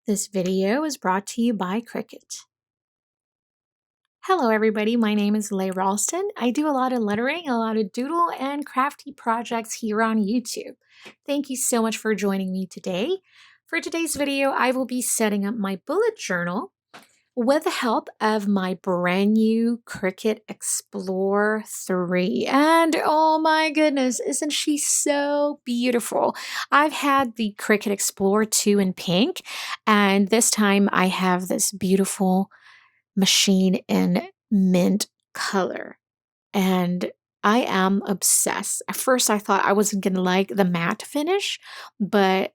This video is brought to you by Cricut. Hello everybody, my name is Lhey Ralston. I do a lot of lettering, a lot of doodle and crafty projects here on YouTube. Thank you so much for joining me today. For today's video, I will be setting up my bullet journal with the help of my brand new Cricut Explore 3. And oh my goodness, isn't she so beautiful? I've had the Cricut Explore 2 in pink, and this time I have this beautiful machine in mint color. And I am obsessed. At first, I thought I wasn't going to like the matte finish, but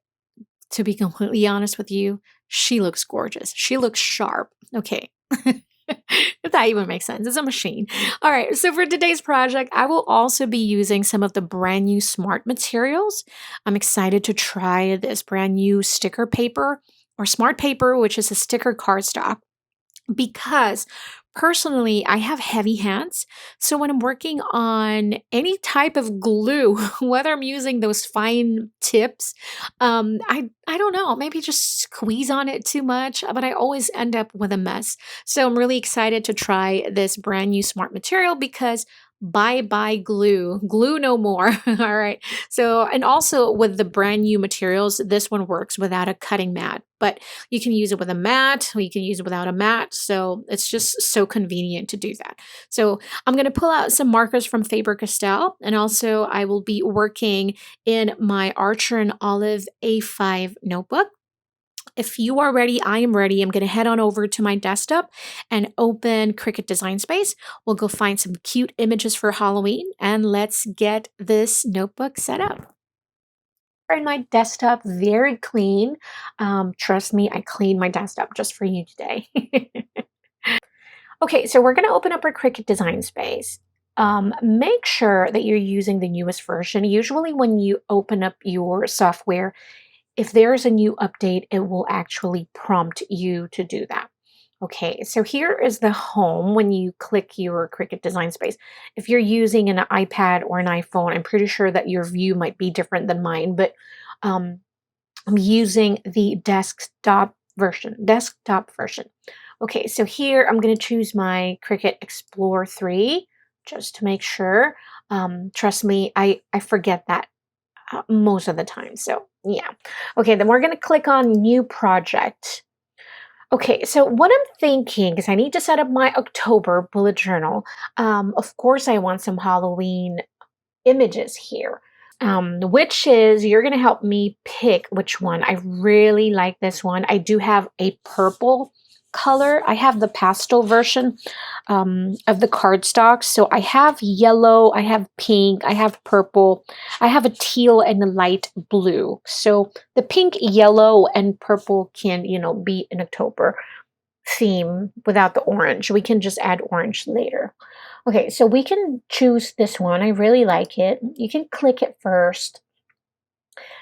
to be completely honest with you, she looks gorgeous. She looks sharp. Okay. If that even makes sense. It's a machine. All right. So for today's project, I will also be using some of the brand new smart materials. I'm excited to try this brand new sticker paper or smart paper, which is a sticker cardstock, because personally, I have heavy hands. So when I'm working on any type of glue, whether I'm using those fine tips, I don't know, maybe just squeeze on it too much, but I always end up with a mess. So I'm really excited to try this brand new smart material because bye bye glue, glue no more. All right. So, and also with the brand new materials, this one works without a cutting mat, but you can use it with a mat or you can use it without a mat. So it's just so convenient to do that. So I'm going to pull out some markers from Faber-Castell, and also I will be working in my Archer and Olive A5 notebook. If you are ready, I am ready. I'm going to head on over to my desktop and open Cricut Design Space. We'll go find some cute images for Halloween, and let's get this notebook set up. In my desktop, very clean. Trust me, I cleaned my desktop just for you today. Okay, so we're going to open up our Cricut Design Space. Make sure that you're using the newest version. Usually when you open up your software, if there's a new update, it will actually prompt you to do that. Okay, so here is the home when you click your Cricut Design Space. If you're using an iPad or an iPhone, I'm pretty sure that your view might be different than mine, but um, I'm using the desktop version. Okay, so here I'm going to choose my Cricut Explore 3 just to make sure. Trust me, I forget that most of the time. So yeah. Okay, then we're going to click on New Project. Okay, so what I'm thinking is I need to set up my October bullet journal. Of course, I want some Halloween images here. Which is, you're going to help me pick which one. I really like this one. I do have a purple color. I have the pastel version of the cardstock. So I have yellow, I have pink, I have purple, I have a teal and a light blue. So the pink, yellow, and purple can, be an October theme without the orange. We can just add orange later. Okay, so we can choose this one. I really like it. You can click it first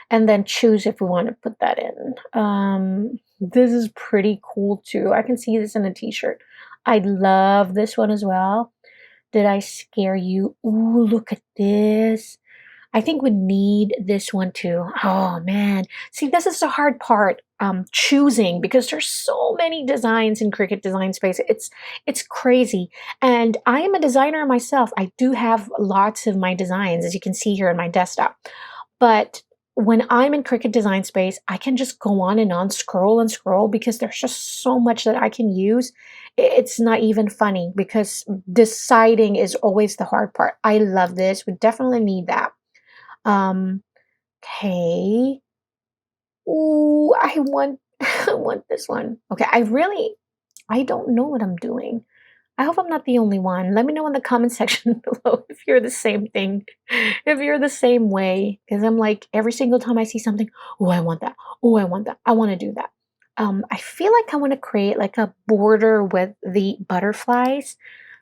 and then choose if we want to put that in. This is pretty cool too. I can see this in a t-shirt. I love this one as well. Did I scare you? Ooh, look at this. I think we need this one too. Oh man. See, this is the hard part, choosing, because there's so many designs in Cricut Design Space. It's crazy. And I am a designer myself. I do have lots of my designs, as you can see here on my desktop. But when I'm in Cricut Design Space, I can just go on and on, scroll and scroll, because there's just so much that I can use. It's not even funny because deciding is always the hard part. I love this. We definitely need that. Okay. Ooh, I want I want this one. Okay, I don't know what I'm doing. I hope I'm not the only one. Let me know in the comment section below if you're the same thing. If you're the same way. Because I'm like, every single time I see something, oh, I want that. Oh, I want that. I want to do that. I feel like I want to create like a border with the butterflies.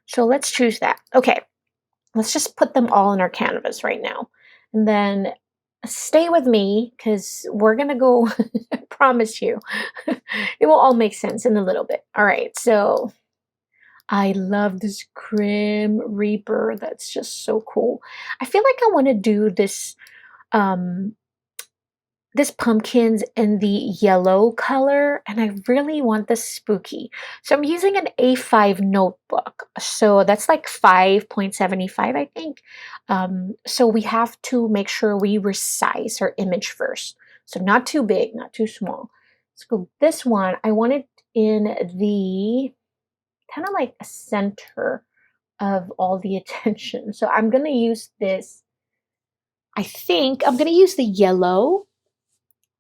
So let's choose that. Okay, let's just put them all in our canvas right now. And then stay with me because we're going to go, I promise you, it will all make sense in a little bit. All right, so I love this Grim Reaper. That's just so cool. I feel like I want to do this this pumpkin's in the yellow color, and I really want this spooky. So I'm using an A5 notebook. So that's like 5.75, I think. So we have to make sure we resize our image first. So not too big, not too small. Let's go this one. I want it in the kind of like a center of all the attention. So I'm going to use this. I think I'm going to use the yellow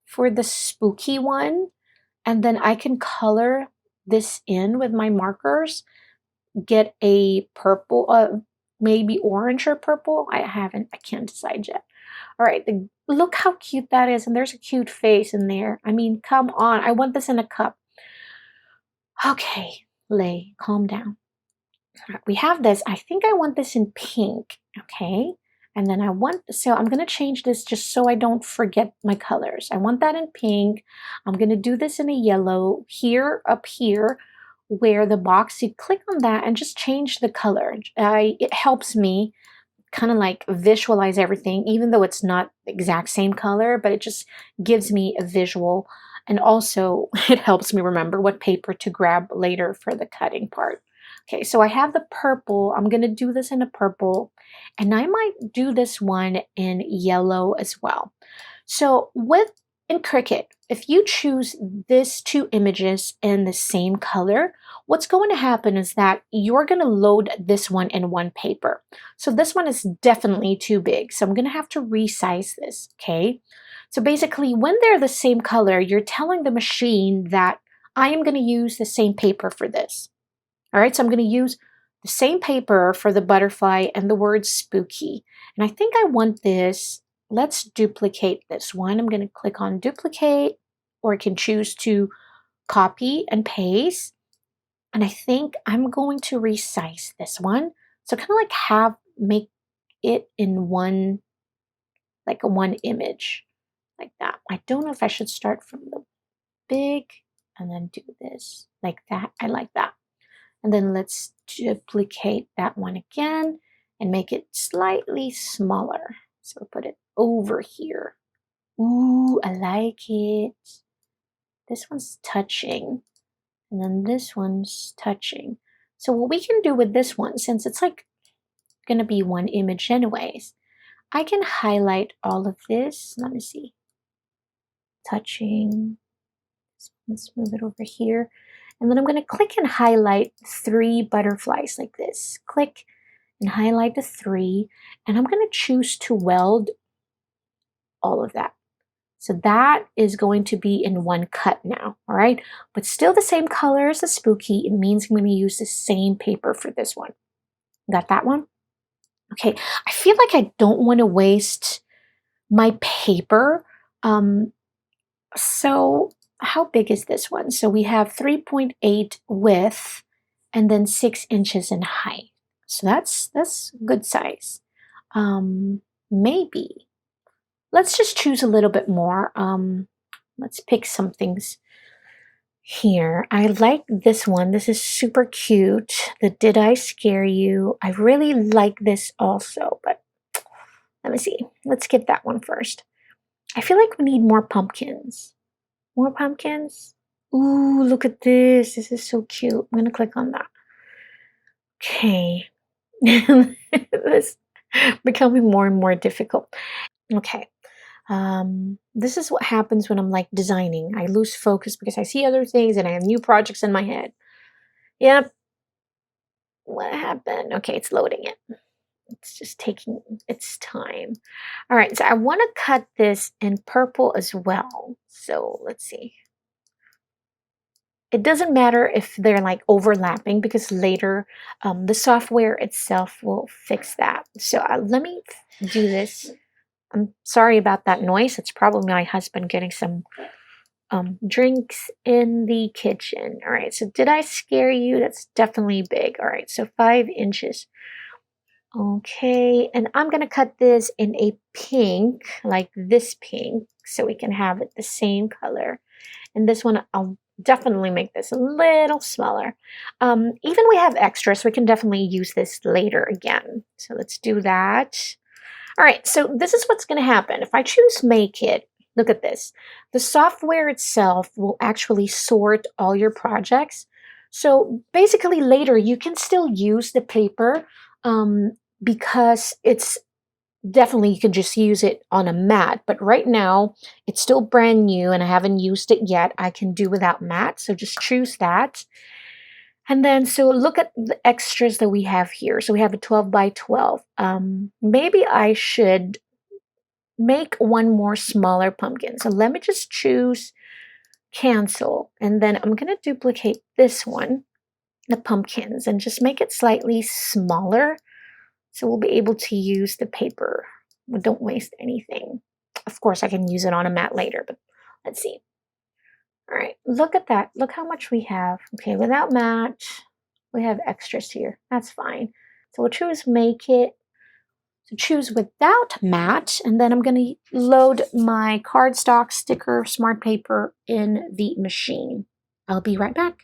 for the spooky one, and then I can color this in with my markers, get a purple, maybe orange or purple. I can't decide yet. All right, look how cute that is, and there's a cute face in there. I mean, come on, I want this in a cup. Okay, Lay, calm down. We have this. I think I want this in pink, okay? And then so I'm going to change this just so I don't forget my colors. I want that in pink. I'm going to do this in a yellow here, up here, where the box, you click on that and just change the color. It helps me kind of like visualize everything, even though it's not the exact same color, but it just gives me a visual. And also it helps me remember what paper to grab later for the cutting part. Okay, so I have the purple. I'm going to do this in a purple, and I might do this one in yellow as well. So in Cricut, if you choose these two images in the same color, what's going to happen is that you're going to load this one in one paper. So this one is definitely too big. So I'm going to have to resize this, okay? So basically, when they're the same color, you're telling the machine that I am going to use the same paper for this. All right, so I'm going to use the same paper for the butterfly and the word spooky. And I think I want this. Let's duplicate this one. I'm going to click on duplicate, or I can choose to copy and paste. And I think I'm going to resize this one. So kind of like make it in one, like a one image like that. I don't know if I should start from the big and then do this like that. I like that. And then let's duplicate that one again and make it slightly smaller. So we'll put it over here. Ooh, I like it. This one's touching. And then this one's touching. So what we can do with this one, since it's like going to be one image anyways, I can highlight all of this. Let me see. Touching. Let's move it over here. And then I'm going to click and highlight 3 butterflies like this. Click and highlight the 3. And I'm going to choose to weld all of that. So that is going to be in one cut now, all right? But still the same color as the spooky. It means I'm going to use the same paper for this one. Got that one? Okay, I feel like I don't want to waste my paper. So how big is this one? So we have 3.8 width and then 6 inches in height. So that's good size. Maybe. Let's just choose a little bit more. Let's pick some things here. I like this one. This is super cute. The Did I Scare You? I really like this also, but let me see. Let's get that one first. I feel like we need more pumpkins. More pumpkins? Ooh, look at this. This is so cute. I'm going to click on that. Okay. This is becoming more and more difficult. Okay. This is what happens when I'm like designing. I lose focus because I see other things and I have new projects in my head. Yep. What happened? Okay, it's loading it. It's just taking its time. All right, so I want to cut this in purple as well. So let's see. It doesn't matter if they're like overlapping because later the software itself will fix that. So let me do this. I'm sorry about that noise. It's probably my husband getting some drinks in the kitchen. All right, so Did I Scare You? That's definitely big. All right, so 5 inches. Okay, and I'm going to cut this in a pink, like this pink, so we can have it the same color. And this one, I'll definitely make this a little smaller. Even we have extras, so we can definitely use this later again. So let's do that. All right, so this is what's going to happen. If I choose Make It, Look at this. The software itself will actually sort all your projects. So basically later you can still use the paper because it's definitely you can just use it on a mat. But right now it's still brand new and I haven't used it yet. I can do without mat. So just choose that. And then, so look at the extras that we have here. So we have a 12 by 12. Maybe I should make one more smaller pumpkin. So let me just choose cancel. And then I'm going to duplicate this one, the pumpkins, and just make it slightly smaller. So we'll be able to use the paper. Don't waste anything. Of course, I can use it on a mat later, but let's see. All right, look at that. Look how much we have. Okay, without mat, we have extras here. That's fine. So we'll choose make it. So choose without mat, and then I'm going to load my cardstock sticker smart paper in the machine. I'll be right back.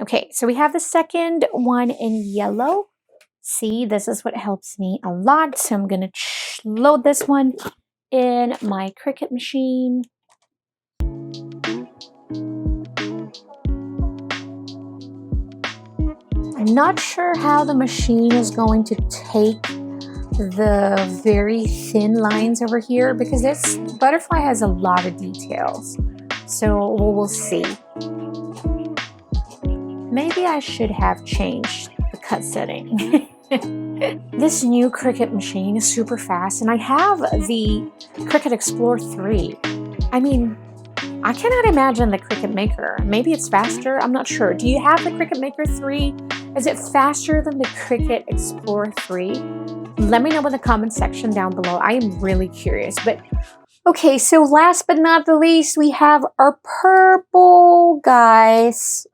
Okay, so we have the second one in yellow. See, this is what helps me a lot. So I'm going to load this one in my Cricut machine. I'm not sure how the machine is going to take the very thin lines over here because this butterfly has a lot of details. So we'll see. Maybe I should have changed the cut setting. This new Cricut machine is super fast, and I have the Cricut Explore 3. I mean, I cannot imagine the Cricut Maker. Maybe it's faster, I'm not sure. Do you have the Cricut Maker 3? Is it faster than the Cricut Explore 3? Let me know in the comment section down below. I am really curious. But okay, so last but not the least, we have our purple guys.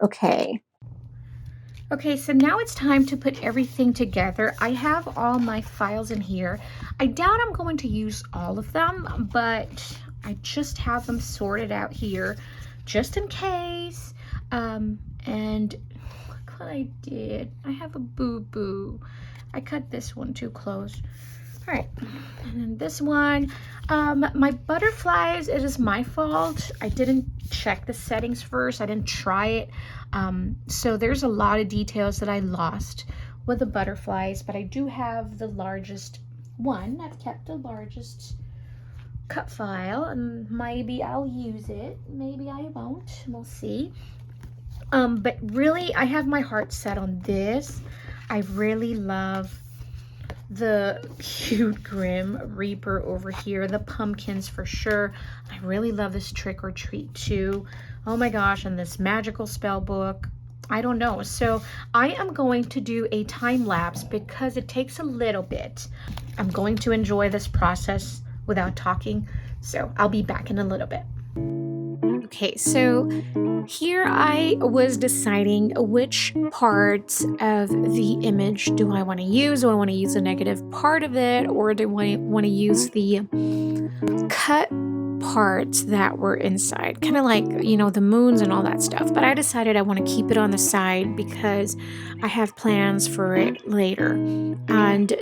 Okay, so now it's time to put everything together. I have all my files in here. I doubt I'm going to use all of them, but I just have them sorted out here just in case. And look what I did. I have a boo-boo. I cut this one too close. All right, and then this one, my butterflies, it is my fault. I didn't check the settings first. I didn't try it. So there's a lot of details that I lost with the butterflies, but I do have the largest one. I've kept the largest cut file, and maybe I'll use it. Maybe I won't. We'll see. But really, I have my heart set on this. I really love the cute Grim Reaper over here, the pumpkins for sure. I really love this Trick or Treat too. Oh my gosh, and this magical spell book. I don't know. So I am going to do a time lapse because it takes a little bit. I'm going to enjoy this process without talking. So I'll be back in a little bit. Okay, so here I was deciding which parts of the image do I want to use. Do I want to use a negative part of it, or do I want to use the cut parts that were inside? Kind of like, you know, the moons and all that stuff. But I decided I want to keep it on the side because I have plans for it later. And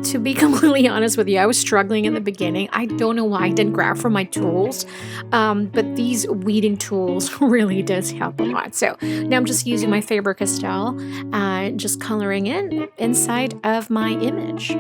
to be completely honest with you, I was struggling in the beginning. I don't know why I didn't grab for my tools, but these weeding tools really does help a lot. So now I'm just using my Faber-Castell and just coloring in inside of my image.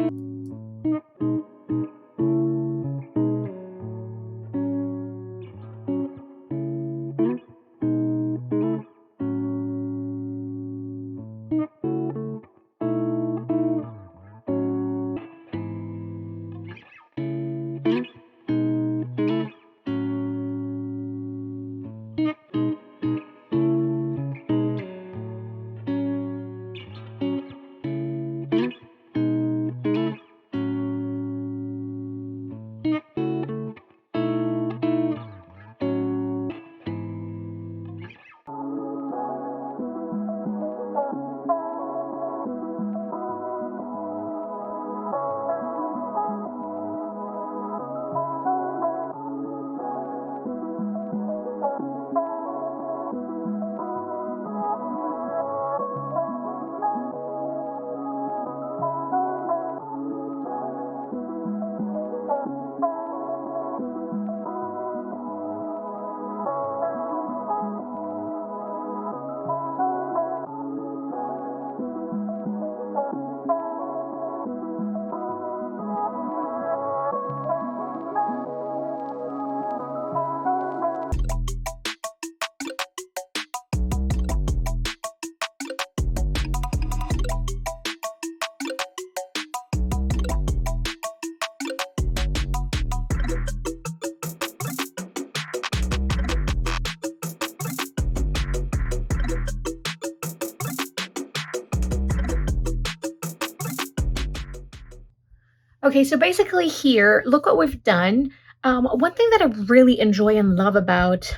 Okay, so basically here, look what we've done. One thing that I really enjoy and love about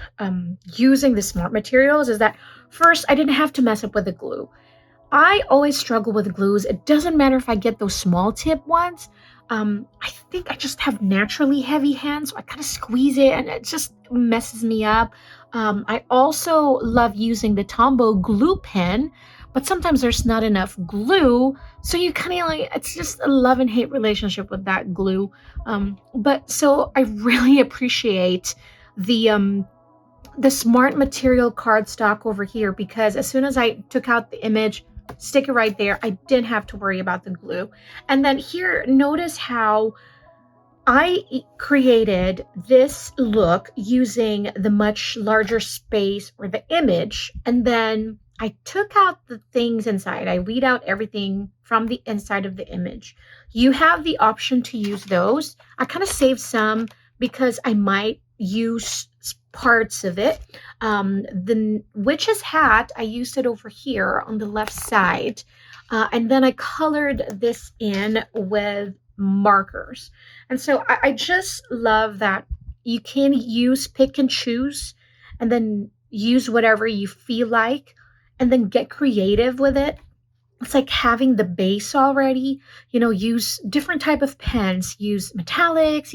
using the smart materials is that first, I didn't have to mess up with the glue. I always struggle with glues. It doesn't matter if I get those small tip ones. I think I just have naturally heavy hands, so I kind of squeeze it and it just messes me up. I also love using the Tombow glue pen, but sometimes there's not enough glue, so you kind of like it's just a love and hate relationship with that glue. But so I really appreciate the um, the smart material cardstock over here because as soon as I took out the image, stick it right there, I didn't have to worry about the glue. And then here, notice how created this look using the much larger space or the image, and then I took out the things inside. I weed out everything from the inside of the image. You have the option to use those. I kind of saved some because I might use parts of it. The witch's hat, I used it over here on the left side. And then I colored this in with markers. And so I just love that you can use pick and choose and then use whatever you feel like and then get creative with it. It's like having the base already, use different type of pens, use metallics,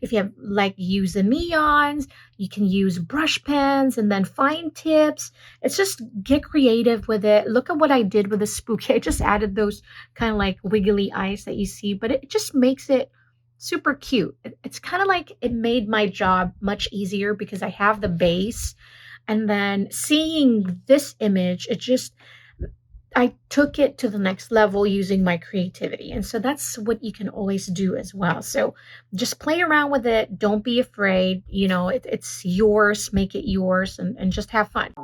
if you have like use the neons, you can use brush pens and then fine tips. It's just get creative with it. Look at what I did with the spooky. I just added those kind of like wiggly eyes that you see, but it just makes it super cute. It's kind of like it made my job much easier because I have the base. And then seeing this image, I took it to the next level using my creativity. And so that's what you can always do as well. So just play around with it. Don't be afraid. It's yours. Make it yours and just have fun.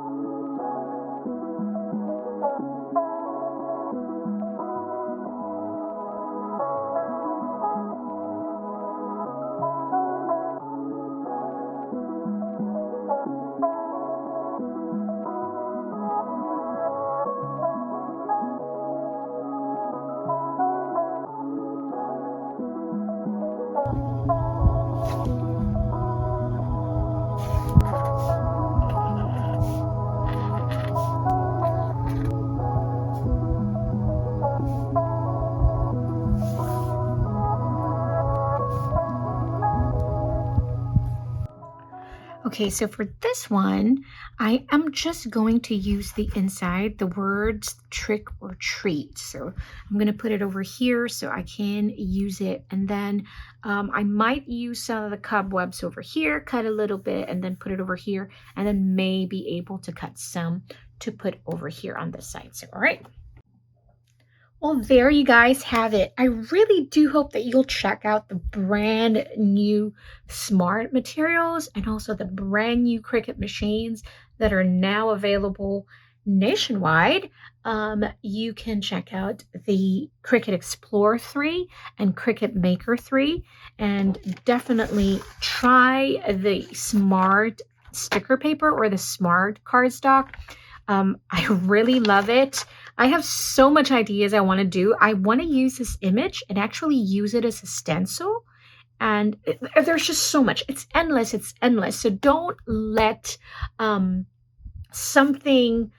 Okay, so for this one, I am just going to use the inside, the words trick or treat. So I'm going to put it over here so I can use it. And then I might use some of the cobwebs over here, cut a little bit, and then put it over here, and then may be able to cut some to put over here on this side. So, all right. Well, there you guys have it. I really do hope that you'll check out the brand new smart materials and also the brand new Cricut machines that are now available nationwide. You can check out the Cricut Explore 3 and Cricut Maker 3 and definitely try the smart sticker paper or the smart cardstock. I really love it. I have so much ideas I want to do. I want to use this image and actually use it as a stencil. And there's just so much. It's endless. It's endless. So don't let something,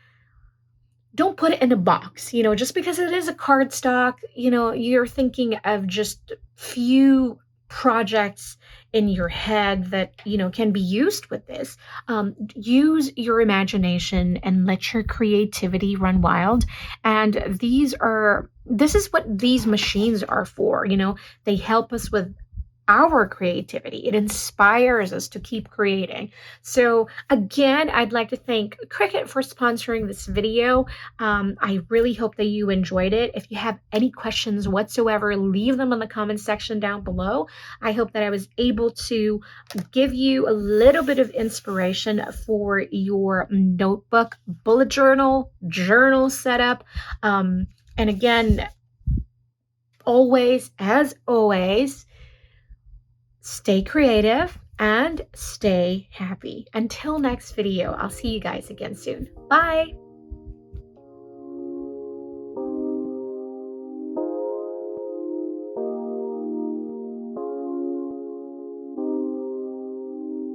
don't put it in a box, just because it is a cardstock, you're thinking of just few projects in your head that can be used with this. Use your imagination and let your creativity run wild. And this is what these machines are for. They help us with our creativity. It inspires us to keep creating. So again, I'd like to thank Cricut for sponsoring this video. I really hope that you enjoyed it. If you have any questions whatsoever, leave them in the comment section down below. I hope that I was able to give you a little bit of inspiration for your notebook, bullet journal setup. And again, as always, stay creative and stay happy. Until next video, I'll see you guys again soon. Bye.